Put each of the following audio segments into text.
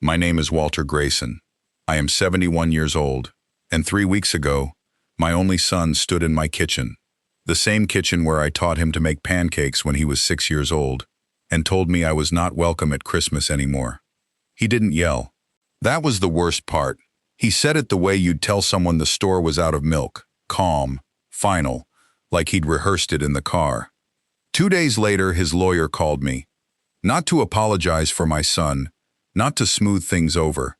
My name is Walter Grayson. I am 71 years old, and 3 weeks ago, my only son stood in my kitchen, the same kitchen where I taught him to make pancakes when he was 6 years old, and told me I was not welcome at Christmas anymore. He didn't yell. That was the worst part. He said it the way you'd tell someone the store was out of milk, calm, final, like he'd rehearsed it in the car. 2 days later, his lawyer called me, not to apologize for my son, not to smooth things over,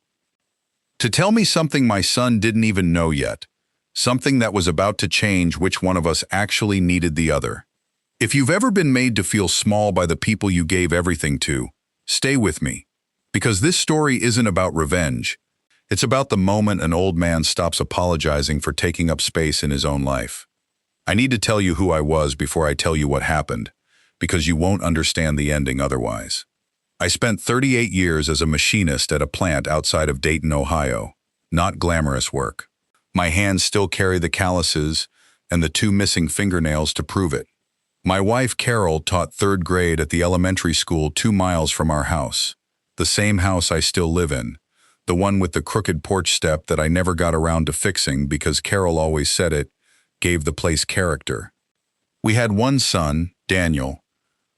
to tell me something my son didn't even know yet, something that was about to change which one of us actually needed the other. If you've ever been made to feel small by the people you gave everything to, stay with me, because this story isn't about revenge. It's about the moment an old man stops apologizing for taking up space in his own life. I need to tell you who I was before I tell you what happened, because you won't understand the ending otherwise. I spent 38 years as a machinist at a plant outside of Dayton, Ohio. Not glamorous work. My hands still carry the calluses and the 2 missing fingernails to prove it. My wife, Carol, taught 3rd grade at the elementary school 2 miles from our house. The same house I still live in. The one with the crooked porch step that I never got around to fixing because Carol always said it gave the place character. We had one son, Daniel.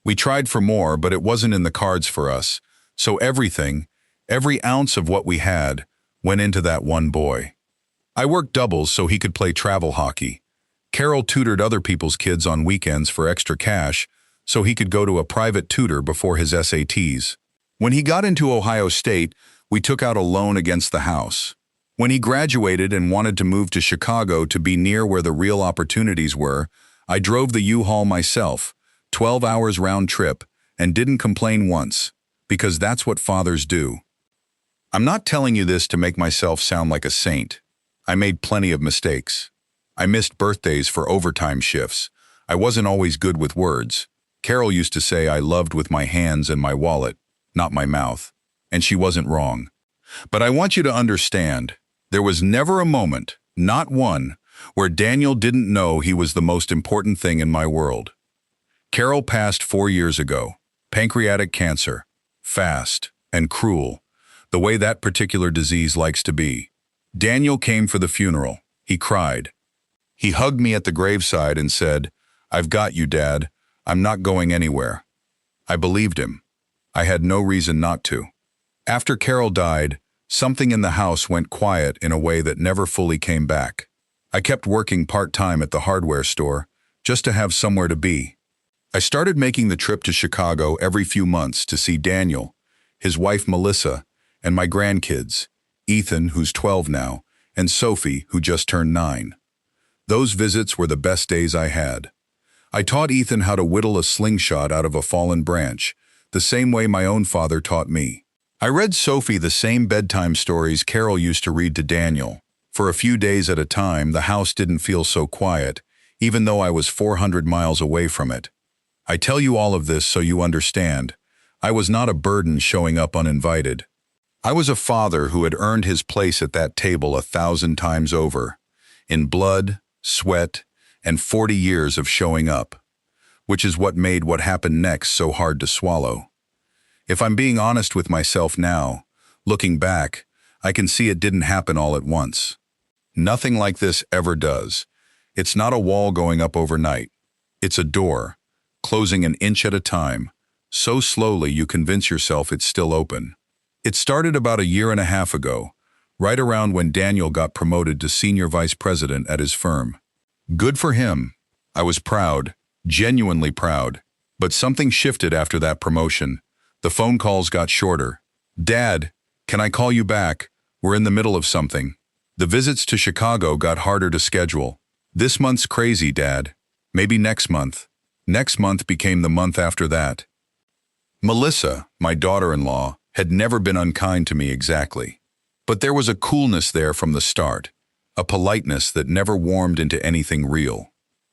We tried for more, but it wasn't in the cards for us, so everything, every ounce of what we had, went into that one boy. I worked doubles so he could play travel hockey. Carol tutored other people's kids on weekends for extra cash so he could go to a private tutor before his SATs. When he got into Ohio State, we took out a loan against the house. When he graduated and wanted to move to Chicago to be near where the real opportunities were, I drove the U-Haul myself, 12 hours round trip, and didn't complain once, because that's what fathers do. I'm not telling you this to make myself sound like a saint. I made plenty of mistakes. I missed birthdays for overtime shifts. I wasn't always good with words. Carol used to say I loved with my hands and my wallet, not my mouth, and she wasn't wrong. But I want you to understand, there was never a moment, not one, where Daniel didn't know he was the most important thing in my world. Carol passed 4 years ago. Pancreatic cancer. Fast and cruel, the way that particular disease likes to be. Daniel came for the funeral. He cried. He hugged me at the graveside and said, "I've got you, Dad. I'm not going anywhere." I believed him. I had no reason not to. After Carol died, something in the house went quiet in a way that never fully came back. I kept working part-time at the hardware store, just to have somewhere to be. I started making the trip to Chicago every few months to see Daniel, his wife Melissa, and my grandkids, Ethan, who's 12 now, and Sophie, who just turned 9. Those visits were the best days I had. I taught Ethan how to whittle a slingshot out of a fallen branch, the same way my own father taught me. I read Sophie the same bedtime stories Carol used to read to Daniel. For a few days at a time, the house didn't feel so quiet, even though I was 400 miles away from it. I tell you all of this so you understand. I was not a burden showing up uninvited. I was a father who had earned his place at that table 1,000 times over, in blood, sweat, and 40 years of showing up, which is what made what happened next so hard to swallow. If I'm being honest with myself now, looking back, I can see it didn't happen all at once. Nothing like this ever does. It's not a wall going up overnight. It's a door, closing an inch at a time, so slowly you convince yourself it's still open. It started about 1.5 years ago, right around when Daniel got promoted to senior vice president at his firm. Good for him. I was proud, genuinely proud. But something shifted after that promotion. The phone calls got shorter. "Dad, can I call you back? We're in the middle of something." The visits to Chicago got harder to schedule. "This month's crazy, Dad. Maybe next month." Next month became the month after that. Melissa, my daughter-in-law, had never been unkind to me exactly. But there was a coolness there from the start, a politeness that never warmed into anything real.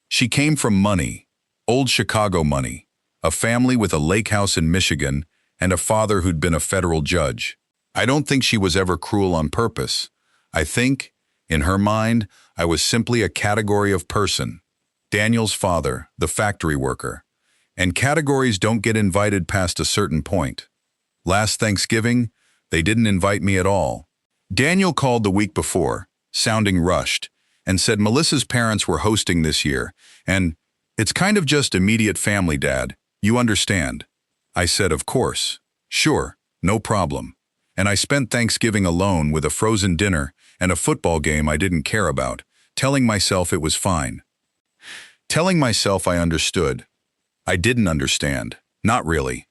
She came from money, old Chicago money, a family with a lake house in Michigan, and a father who'd been a federal judge. I don't think she was ever cruel on purpose. I think, in her mind, I was simply a category of person. Daniel's father, the factory worker. And categories don't get invited past a certain point. Last Thanksgiving, They didn't invite me at all. Daniel called the week before, sounding rushed, and said Melissa's parents were hosting this year, and it's kind of just immediate family, Dad. You understand. I said, of course. Sure, no problem. And I spent Thanksgiving alone with a frozen dinner and a football game I didn't care about, telling myself it was fine. Telling myself I understood. I didn't understand. Not really.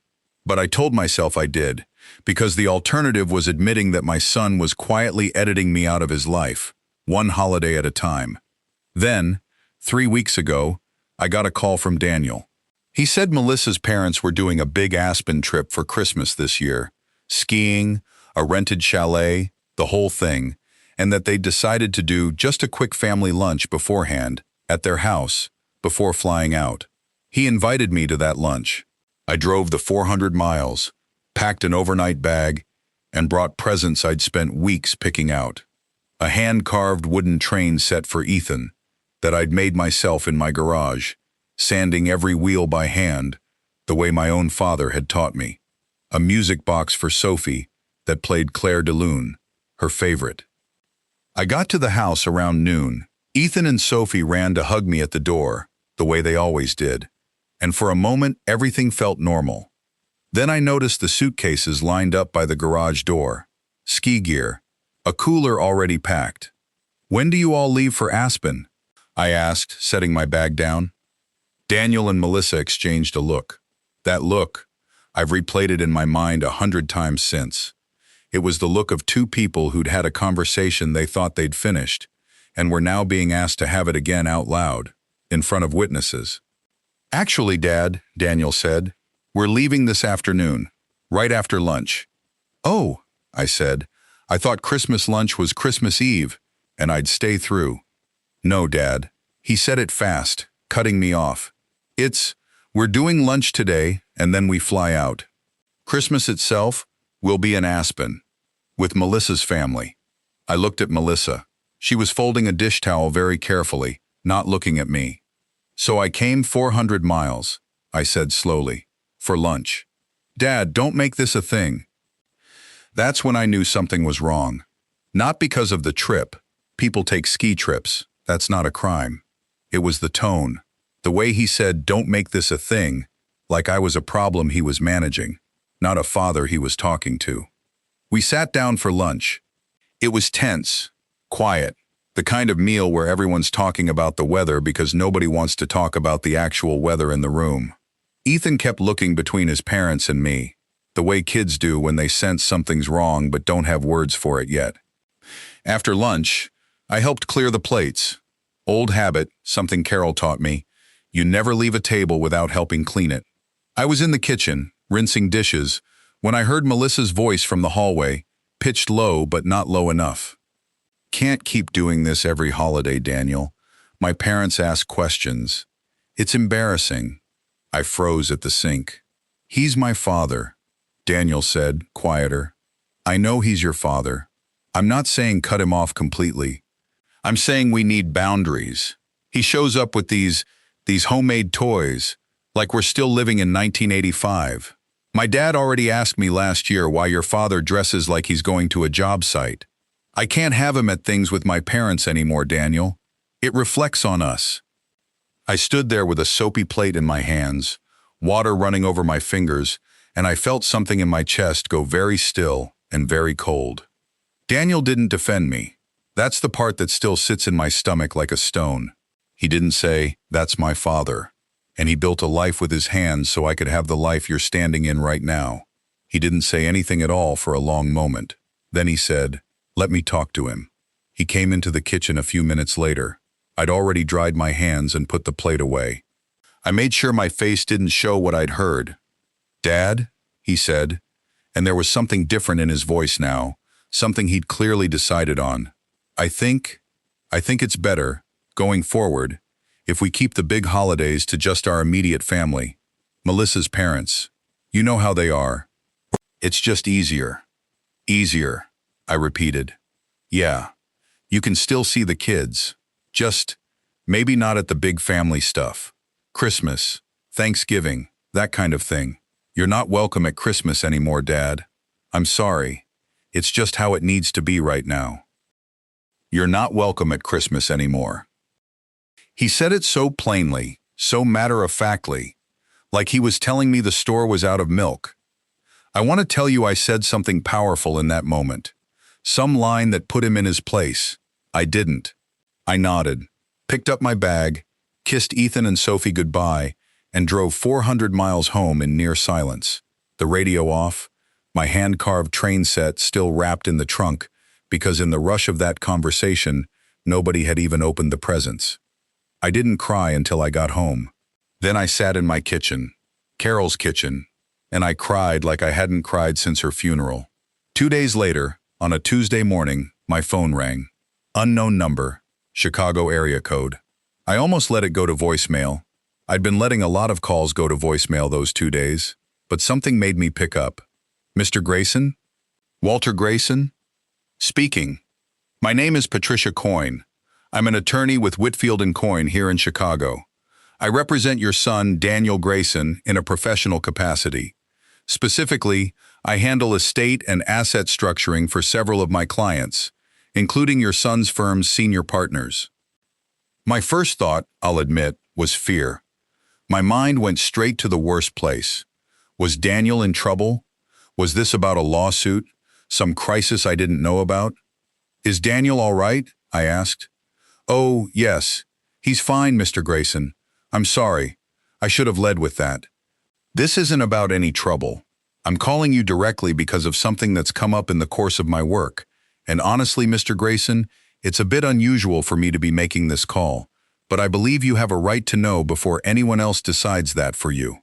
But I told myself I did, because the alternative was admitting that my son was quietly editing me out of his life, one holiday at a time. Then, 3 weeks ago, I got a call from Daniel. He said Melissa's parents were doing a big Aspen trip for Christmas this year. Skiing, a rented chalet, the whole thing, and that they'd decided to do just a quick family lunch beforehand, at their house, before flying out. He invited me to that lunch. I drove the 400 miles, packed an overnight bag, and brought presents I'd spent weeks picking out. A hand-carved wooden train set for Ethan that I'd made myself in my garage, sanding every wheel by hand, the way my own father had taught me. A music box for Sophie that played Claire de Lune, her favorite. I got to the house around noon. Ethan and Sophie ran to hug me at the door, the way they always did, and for a moment everything felt normal. Then I noticed the suitcases lined up by the garage door. Ski gear, a cooler already packed. When do you all leave for Aspen? I asked, setting my bag down. Daniel and Melissa exchanged a look. That look, I've replayed it in my mind 100 times since. It was the look of two people who'd had a conversation they thought they'd finished, and were now being asked to have it again out loud, in front of witnesses. Actually, Dad, Daniel said, we're leaving this afternoon, right after lunch. Oh, I said, I thought Christmas lunch was Christmas Eve, and I'd stay through. No, Dad. He said it fast, cutting me off. We're doing lunch today, and then we fly out. Christmas itself will be in Aspen, with Melissa's family. I looked at Melissa. She was folding a dish towel very carefully, not looking at me. So I came 400 miles, I said slowly, for lunch. Dad, don't make this a thing. That's when I knew something was wrong. Not because of the trip. People take ski trips. That's not a crime. It was the tone. The way he said, don't make this a thing, like I was a problem he was managing, not a father he was talking to. We sat down for lunch. It was tense, quiet, the kind of meal where everyone's talking about the weather because nobody wants to talk about the actual weather in the room. Ethan kept looking between his parents and me, the way kids do when they sense something's wrong but don't have words for it yet. After lunch, I helped clear the plates. Old habit, something Carol taught me. You never leave a table without helping clean it. I was in the kitchen, rinsing dishes, when I heard Melissa's voice from the hallway, pitched low but not low enough. Can't keep doing this every holiday, Daniel. My parents ask questions. It's embarrassing. I froze at the sink. He's my father, Daniel said, quieter. I know he's your father. I'm not saying cut him off completely. I'm saying we need boundaries. He shows up with these homemade toys, like we're still living in 1985. My dad already asked me last year why your father dresses like he's going to a job site. I can't have him at things with my parents anymore, Daniel. It reflects on us. I stood there with a soapy plate in my hands, water running over my fingers, and I felt something in my chest go very still and very cold. Daniel didn't defend me. That's the part that still sits in my stomach like a stone. He didn't say, that's my father, and he built a life with his hands so I could have the life you're standing in right now. He didn't say anything at all for a long moment. Then he said, let me talk to him. He came into the kitchen a few minutes later. I'd already dried my hands and put the plate away. I made sure my face didn't show what I'd heard. Dad, he said, and there was something different in his voice now, something he'd clearly decided on. I think it's better, going forward, if we keep the big holidays to just our immediate family. Melissa's parents. You know how they are. It's just easier. Easier, I repeated. Yeah, you can still see the kids. Just, maybe not at the big family stuff. Christmas, Thanksgiving, that kind of thing. You're not welcome at Christmas anymore, Dad. I'm sorry. It's just how it needs to be right now. You're not welcome at Christmas anymore. He said it so plainly, so matter-of-factly, like he was telling me the store was out of milk. I want to tell you I said something powerful in that moment. Some line that put him in his place. I didn't. I nodded, picked up my bag, kissed Ethan and Sophie goodbye, and drove 400 miles home in near silence. The radio off, my hand-carved train set still wrapped in the trunk, because in the rush of that conversation, nobody had even opened the presents. I didn't cry until I got home. Then I sat in my kitchen, Carol's kitchen, and I cried like I hadn't cried since her funeral. 2 days later, on a Tuesday morning, my phone rang. Unknown number, Chicago area code. I almost let it go to voicemail. I'd been letting a lot of calls go to voicemail those 2 days, but something made me pick up. Mr. Grayson? Walter Grayson? Speaking. My name is Patricia Coyne. I'm an attorney with Whitfield & Coyne here in Chicago. I represent your son, Daniel Grayson, in a professional capacity. Specifically, I handle estate and asset structuring for several of my clients, including your son's firm's senior partners. My first thought, I'll admit, was fear. My mind went straight to the worst place. Was Daniel in trouble? Was this about a lawsuit? Some crisis I didn't know about? Is Daniel all right? I asked. Oh, yes. He's fine, Mr. Grayson. I'm sorry. I should have led with that. This isn't about any trouble. I'm calling you directly because of something that's come up in the course of my work. And honestly, Mr. Grayson, it's a bit unusual for me to be making this call, but I believe you have a right to know before anyone else decides that for you.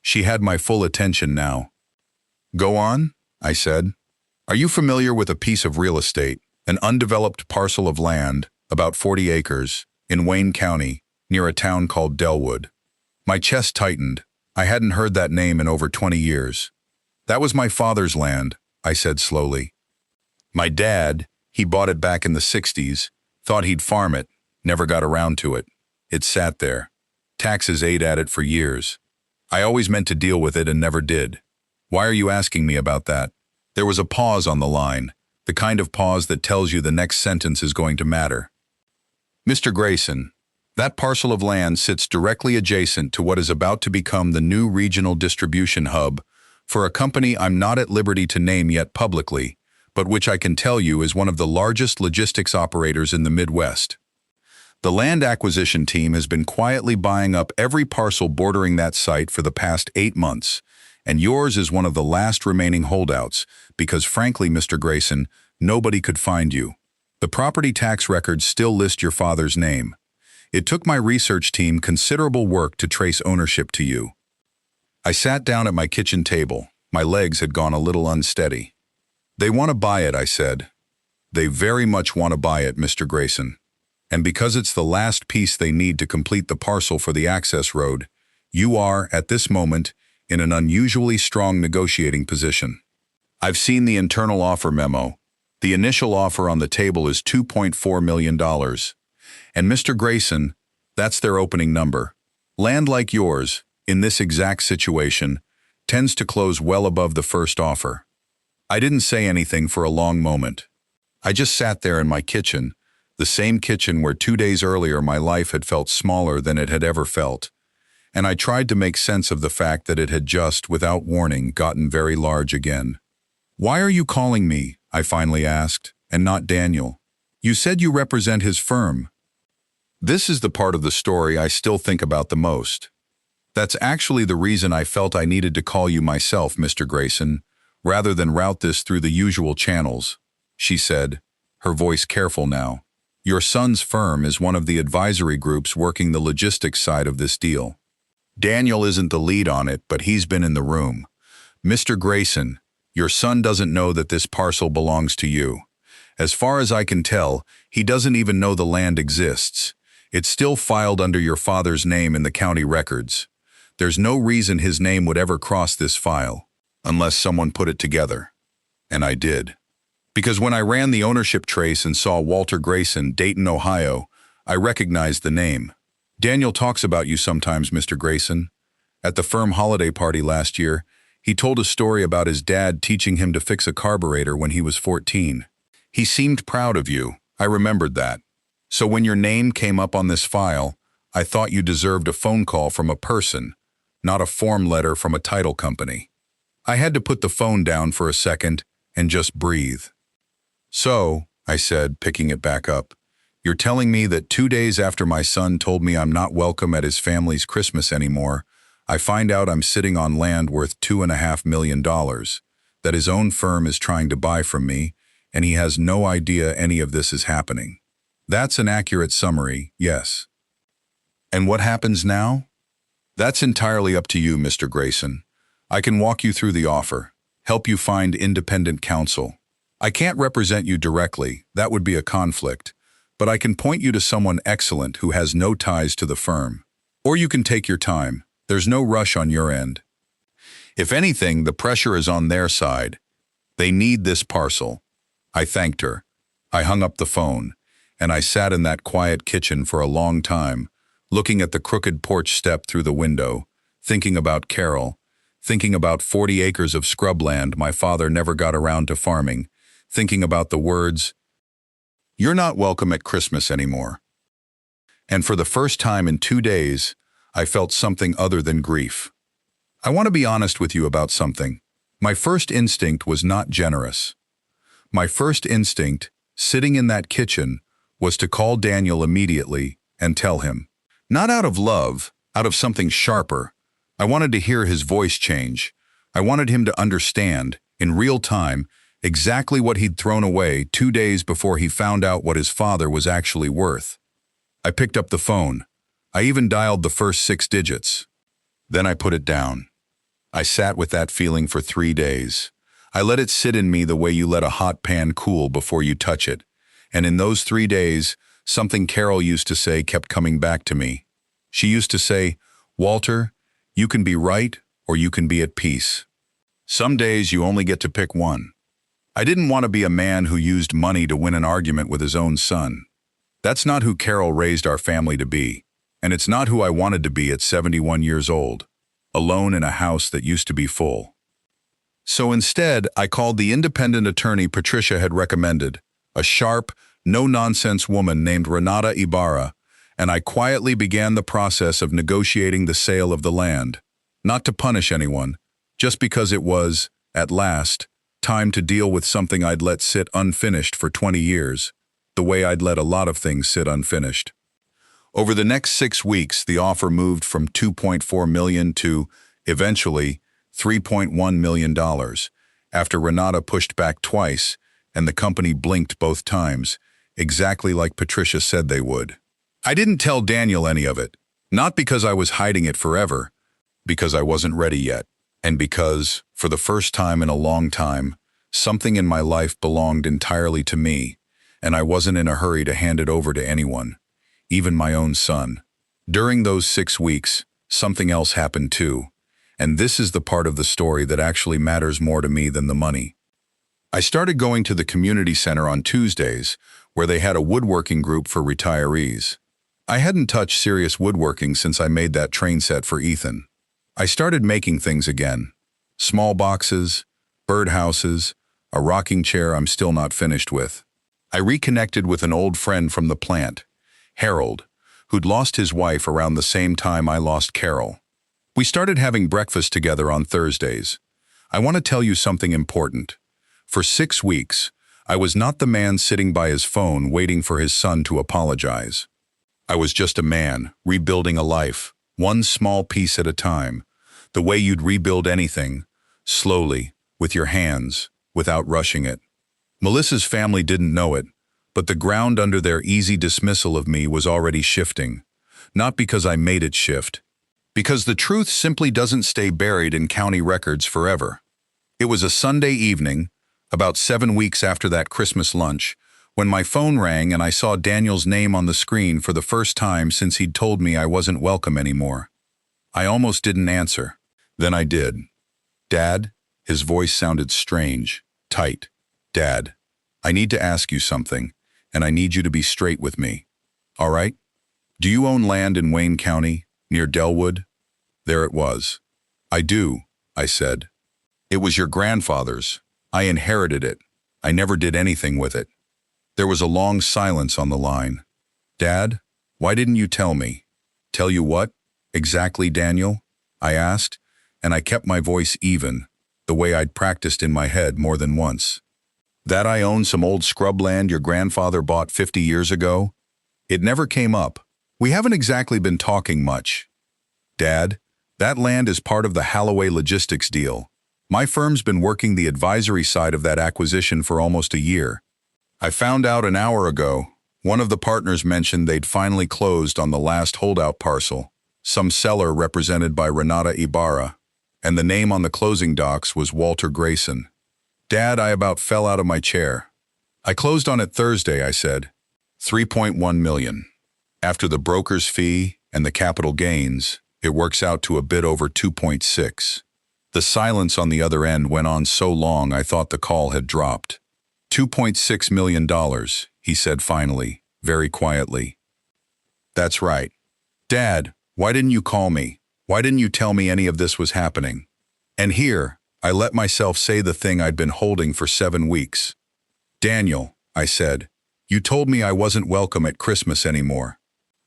She had my full attention now. Go on, I said. Are you familiar with a piece of real estate, an undeveloped parcel of land, about 40 acres, in Wayne County, near a town called Delwood? My chest tightened. I hadn't heard that name in over 20 years. That was my father's land, I said slowly. My dad, he bought it back in the 60s, thought he'd farm it, never got around to it. It sat there. Taxes ate at it for years. I always meant to deal with it and never did. Why are you asking me about that? There was a pause on the line, the kind of pause that tells you the next sentence is going to matter. Mr. Grayson, that parcel of land sits directly adjacent to what is about to become the new regional distribution hub for a company I'm not at liberty to name yet publicly, but which I can tell you is one of the largest logistics operators in the Midwest. The land acquisition team has been quietly buying up every parcel bordering that site for the past 8 months, and yours is one of the last remaining holdouts because, frankly, Mr. Grayson, nobody could find you. The property tax records still list your father's name. It took my research team considerable work to trace ownership to you. I sat down at my kitchen table. My legs had gone a little unsteady. They want to buy it, I said. They very much want to buy it, Mr. Grayson. And because it's the last piece they need to complete the parcel for the access road, you are, at this moment, in an unusually strong negotiating position. I've seen the internal offer memo. The initial offer on the table is $2.4 million. And Mr. Grayson, that's their opening number. Land like yours, in this exact situation, tends to close well above the first offer. I didn't say anything for a long moment. I just sat there in my kitchen, the same kitchen where 2 days earlier my life had felt smaller than it had ever felt. And I tried to make sense of the fact that it had just, without warning, gotten very large again. Why are you calling me? I finally asked, and not Daniel. You said you represent his firm. This is the part of the story I still think about the most. That's actually the reason I felt I needed to call you myself, Mr. Grayson, rather than route this through the usual channels, she said, her voice careful now. Your son's firm is one of the advisory groups working the logistics side of this deal. Daniel isn't the lead on it, but he's been in the room. Mr. Grayson, your son doesn't know that this parcel belongs to you. As far as I can tell, he doesn't even know the land exists. It's still filed under your father's name in the county records. There's no reason his name would ever cross this file, unless someone put it together. And I did. Because when I ran the ownership trace and saw Walter Grayson, Dayton, Ohio, I recognized the name. Daniel talks about you sometimes, Mr. Grayson. At the firm holiday party last year, He told a story about his dad teaching him to fix a carburetor when he was 14. He seemed proud of you. I remembered that. So when your name came up on this file, I thought you deserved a phone call from a person, not a form letter from a title company. I had to put the phone down for a second and just breathe. So, I said, picking it back up, you're telling me that 2 days after my son told me I'm not welcome at his family's Christmas anymore, I find out I'm sitting on land worth $2.5 million, that his own firm is trying to buy from me, and he has no idea any of this is happening. That's an accurate summary, yes. And what happens now? That's entirely up to you, Mr. Grayson. I can walk you through the offer, help you find independent counsel. I can't represent you directly, that would be a conflict, but I can point you to someone excellent who has no ties to the firm. Or you can take your time. There's no rush on your end. If anything, the pressure is on their side. They need this parcel. I thanked her. I hung up the phone, and I sat in that quiet kitchen for a long time, looking at the crooked porch step through the window, thinking about Carol, thinking about 40 acres of scrubland my father never got around to farming, thinking about the words, "You're not welcome at Christmas anymore." And for the first time in 2 days, I felt something other than grief. I want to be honest with you about something. My first instinct was not generous. My first instinct, sitting in that kitchen, was to call Daniel immediately and tell him. Not out of love, out of something sharper. I wanted to hear his voice change. I wanted him to understand, in real time, exactly what he'd thrown away 2 days before he found out what his father was actually worth. I picked up the phone. I even dialed the first 6 digits. Then I put it down. I sat with that feeling for 3 days. I let it sit in me the way you let a hot pan cool before you touch it. And in those 3 days, something Carol used to say kept coming back to me. She used to say, "Walter, you can be right or you can be at peace. Some days you only get to pick one." I didn't want to be a man who used money to win an argument with his own son. That's not who Carol raised our family to be. And it's not who I wanted to be at 71 years old, alone in a house that used to be full. So instead, I called the independent attorney Patricia had recommended, a sharp, no-nonsense woman named Renata Ibarra, and I quietly began the process of negotiating the sale of the land. Not to punish anyone, just because it was, at last, time to deal with something I'd let sit unfinished for 20 years, the way I'd let a lot of things sit unfinished. Over the next 6 weeks, the offer moved from $2.4 million to, eventually, $3.1 million, after Renata pushed back twice and the company blinked both times, exactly like Patricia said they would. I didn't tell Daniel any of it, not because I was hiding it forever, because I wasn't ready yet, and because, for the first time in a long time, something in my life belonged entirely to me, and I wasn't in a hurry to hand it over to anyone. Even my own son. During those 6 weeks, something else happened too, and this is the part of the story that actually matters more to me than the money. I started going to the community center on Tuesdays, where they had a woodworking group for retirees. I hadn't touched serious woodworking since I made that train set for Ethan. I started making things again. Small boxes, birdhouses, a rocking chair I'm still not finished with. I reconnected with an old friend from the plant, Harold, who'd lost his wife around the same time I lost Carol. We started having breakfast together on Thursdays. I want to tell you something important. For 6 weeks, I was not the man sitting by his phone waiting for his son to apologize. I was just a man, rebuilding a life, one small piece at a time, the way you'd rebuild anything, slowly, with your hands, without rushing it. Melissa's family didn't know it, but the ground under their easy dismissal of me was already shifting. Not because I made it shift. Because the truth simply doesn't stay buried in county records forever. It was a Sunday evening, about 7 weeks after that Christmas lunch, when my phone rang and I saw Daniel's name on the screen for the first time since he'd told me I wasn't welcome anymore. I almost didn't answer. Then I did. "Dad?" His voice sounded strange, tight. "Dad, I need to ask you something, and I need you to be straight with me. All right? Do you own land in Wayne County, near Delwood?" There it was. "I do," I said. It was your grandfather's. I inherited it. I never did anything with it. There was a long silence on the line. Dad, why didn't you tell me? Tell you what? Exactly, Daniel? I asked, and I kept my voice even, the way I'd practiced in my head more than once. That I own some old scrubland your grandfather bought 50 years ago? It never came up. We haven't exactly been talking much. Dad, that land is part of the Holloway Logistics deal. My firm's been working the advisory side of that acquisition for almost a year. I found out an hour ago, one of the partners mentioned they'd finally closed on the last holdout parcel, some seller represented by Renata Ibarra, and the name on the closing docs was Walter Grayson. Dad, I about fell out of my chair. I closed on it Thursday, I said. 3.1 million. After the broker's fee and the capital gains, it works out to a bit over 2.6. The silence on the other end went on so long I thought the call had dropped. $2.6 million, he said finally, very quietly. That's right. Dad, why didn't you call me? Why didn't you tell me any of this was happening? And here, I let myself say the thing I'd been holding for 7 weeks. Daniel, I said, you told me I wasn't welcome at Christmas anymore.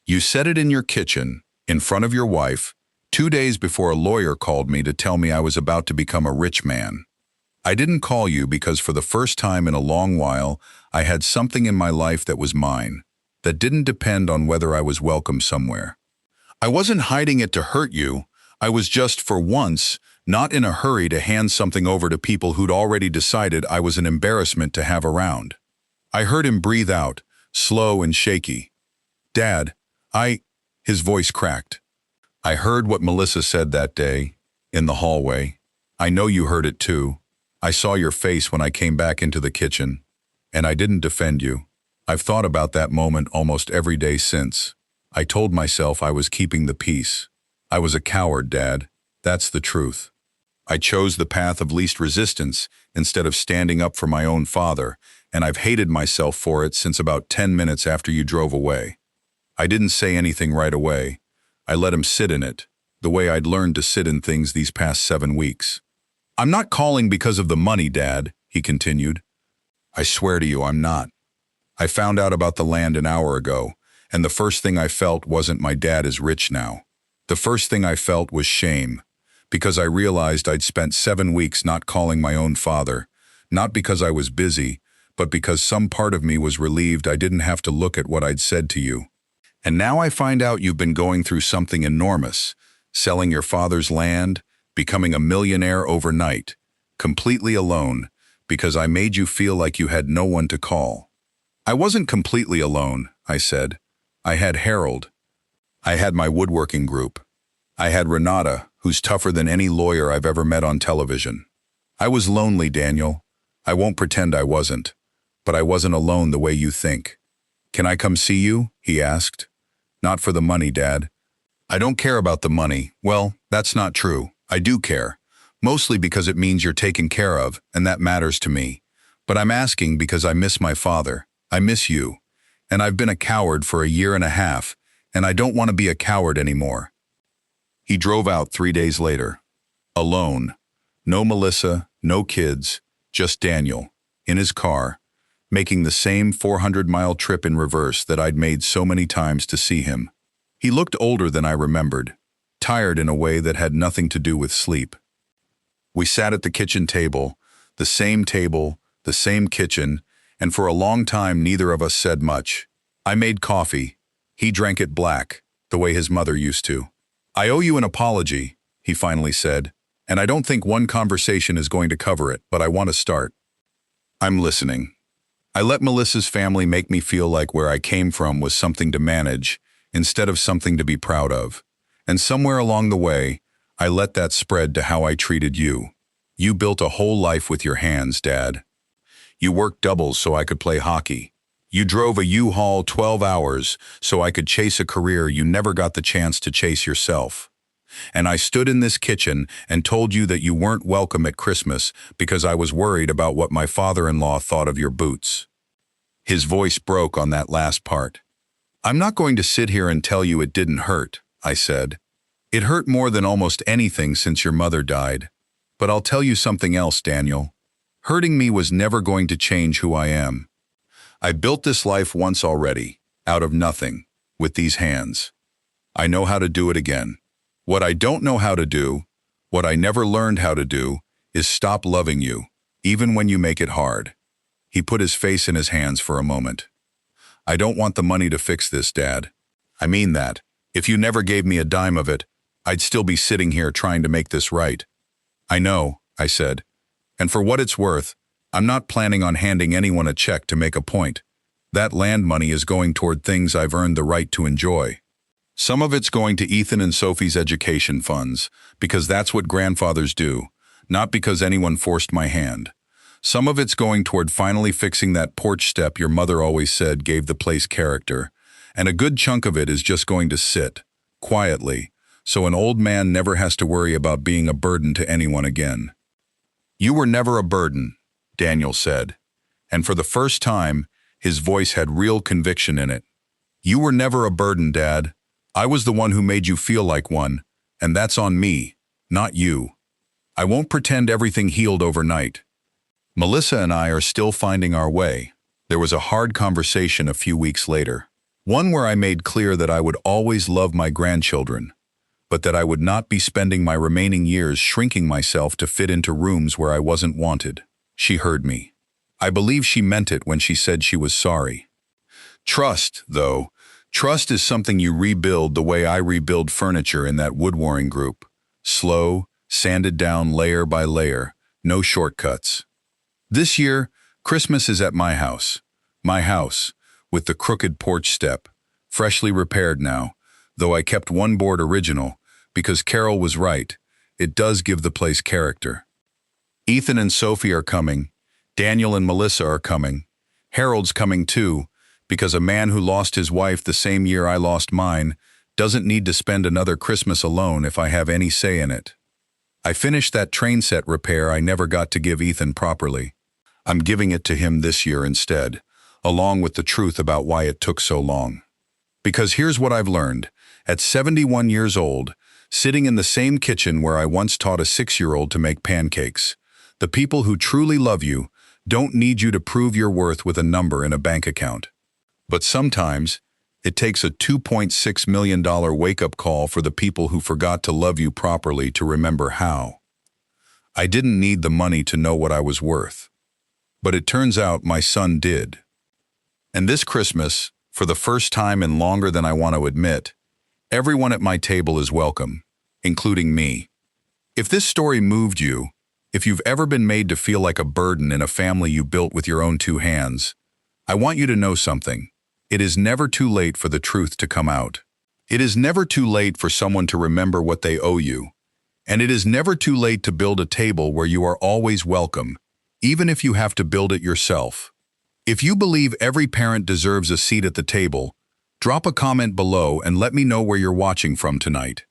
You said it in your kitchen, in front of your wife, 2 days before a lawyer called me to tell me I was about to become a rich man. I didn't call you because for the first time in a long while, I had something in my life that was mine, that didn't depend on whether I was welcome somewhere. I wasn't hiding it to hurt you. I was just, for once, not in a hurry to hand something over to people who'd already decided I was an embarrassment to have around. I heard him breathe out, slow and shaky. Dad, his voice cracked. I heard what Melissa said that day, in the hallway. I know you heard it too. I saw your face when I came back into the kitchen, and I didn't defend you. I've thought about that moment almost every day since. I told myself I was keeping the peace. I was a coward, Dad. That's the truth. I chose the path of least resistance instead of standing up for my own father, and I've hated myself for it since about 10 minutes after you drove away. I didn't say anything right away. I let him sit in it, the way I'd learned to sit in things these past 7 weeks. I'm not calling because of the money, Dad, he continued. I swear to you, I'm not. I found out about the land an hour ago, and the first thing I felt wasn't my dad is rich now. The first thing I felt was shame, because I realized I'd spent 7 weeks not calling my own father, not because I was busy, but because some part of me was relieved I didn't have to look at what I'd said to you. And now I find out you've been going through something enormous, selling your father's land, becoming a millionaire overnight, completely alone, because I made you feel like you had no one to call. I wasn't completely alone, I said. I had Harold. I had my woodworking group. I had Renata, who's tougher than any lawyer I've ever met on television. I was lonely, Daniel. I won't pretend I wasn't. But I wasn't alone the way you think. Can I come see you? He asked. Not for the money, Dad. I don't care about the money. Well, that's not true. I do care. Mostly because it means you're taken care of, and that matters to me. But I'm asking because I miss my father. I miss you. And I've been a coward for 1.5 years, and I don't want to be a coward anymore. He drove out 3 days later. Alone. No Melissa, no kids, just Daniel, in his car, making the same 400-mile trip in reverse that I'd made so many times to see him. He looked older than I remembered, tired in a way that had nothing to do with sleep. We sat at the kitchen table, the same kitchen, and for a long time neither of us said much. I made coffee. He drank it black, the way his mother used to. I owe you an apology, he finally said, and I don't think one conversation is going to cover it, but I want to start. I'm listening. I let Melissa's family make me feel like where I came from was something to manage, instead of something to be proud of. And somewhere along the way, I let that spread to how I treated you. You built a whole life with your hands, Dad. You worked doubles so I could play hockey. You drove a U-Haul 12 hours so I could chase a career you never got the chance to chase yourself. And I stood in this kitchen and told you that you weren't welcome at Christmas because I was worried about what my father-in-law thought of your boots. His voice broke on that last part. I'm not going to sit here and tell you it didn't hurt, I said. It hurt more than almost anything since your mother died. But I'll tell you something else, Daniel. Hurting me was never going to change who I am. I built this life once already, out of nothing, with these hands. I know how to do it again. What I don't know how to do, what I never learned how to do, is stop loving you, even when you make it hard. He put his face in his hands for a moment. I don't want the money to fix this, Dad. I mean that. If you never gave me a dime of it, I'd still be sitting here trying to make this right. I know, I said. And for what it's worth, I'm not planning on handing anyone a check to make a point. That land money is going toward things I've earned the right to enjoy. Some of it's going to Ethan and Sophie's education funds, because that's what grandfathers do, not because anyone forced my hand. Some of it's going toward finally fixing that porch step your mother always said gave the place character, and a good chunk of it is just going to sit, quietly, so an old man never has to worry about being a burden to anyone again. You were never a burden, Daniel said, and for the first time, his voice had real conviction in it. You were never a burden, Dad. I was the one who made you feel like one, and that's on me, not you. I won't pretend everything healed overnight. Melissa and I are still finding our way. There was a hard conversation a few weeks later, one where I made clear that I would always love my grandchildren, but that I would not be spending my remaining years shrinking myself to fit into rooms where I wasn't wanted. She heard me. I believe she meant it when she said she was sorry. Trust, though, trust is something you rebuild the way I rebuild furniture in that woodwiring group. Slow, sanded down layer by layer, no shortcuts. This year, Christmas is at my house, with the crooked porch step, freshly repaired now, though I kept one board original, because Carol was right, it does give the place character. Ethan and Sophie are coming, Daniel and Melissa are coming, Harold's coming too, because a man who lost his wife the same year I lost mine doesn't need to spend another Christmas alone if I have any say in it. I finished that train set repair I never got to give Ethan properly. I'm giving it to him this year instead, along with the truth about why it took so long. Because here's what I've learned. At 71 years old, sitting in the same kitchen where I once taught a 6-year-old to make pancakes, the people who truly love you don't need you to prove your worth with a number in a bank account. But sometimes, it takes a $2.6 million wake-up call for the people who forgot to love you properly to remember how. I didn't need the money to know what I was worth. But it turns out my son did. And this Christmas, for the first time in longer than I want to admit, everyone at my table is welcome, including me. If this story moved you, if you've ever been made to feel like a burden in a family you built with your own 2 hands, I want you to know something. It is never too late for the truth to come out. It is never too late for someone to remember what they owe you. And it is never too late to build a table where you are always welcome, even if you have to build it yourself. If you believe every parent deserves a seat at the table, drop a comment below and let me know where you're watching from tonight.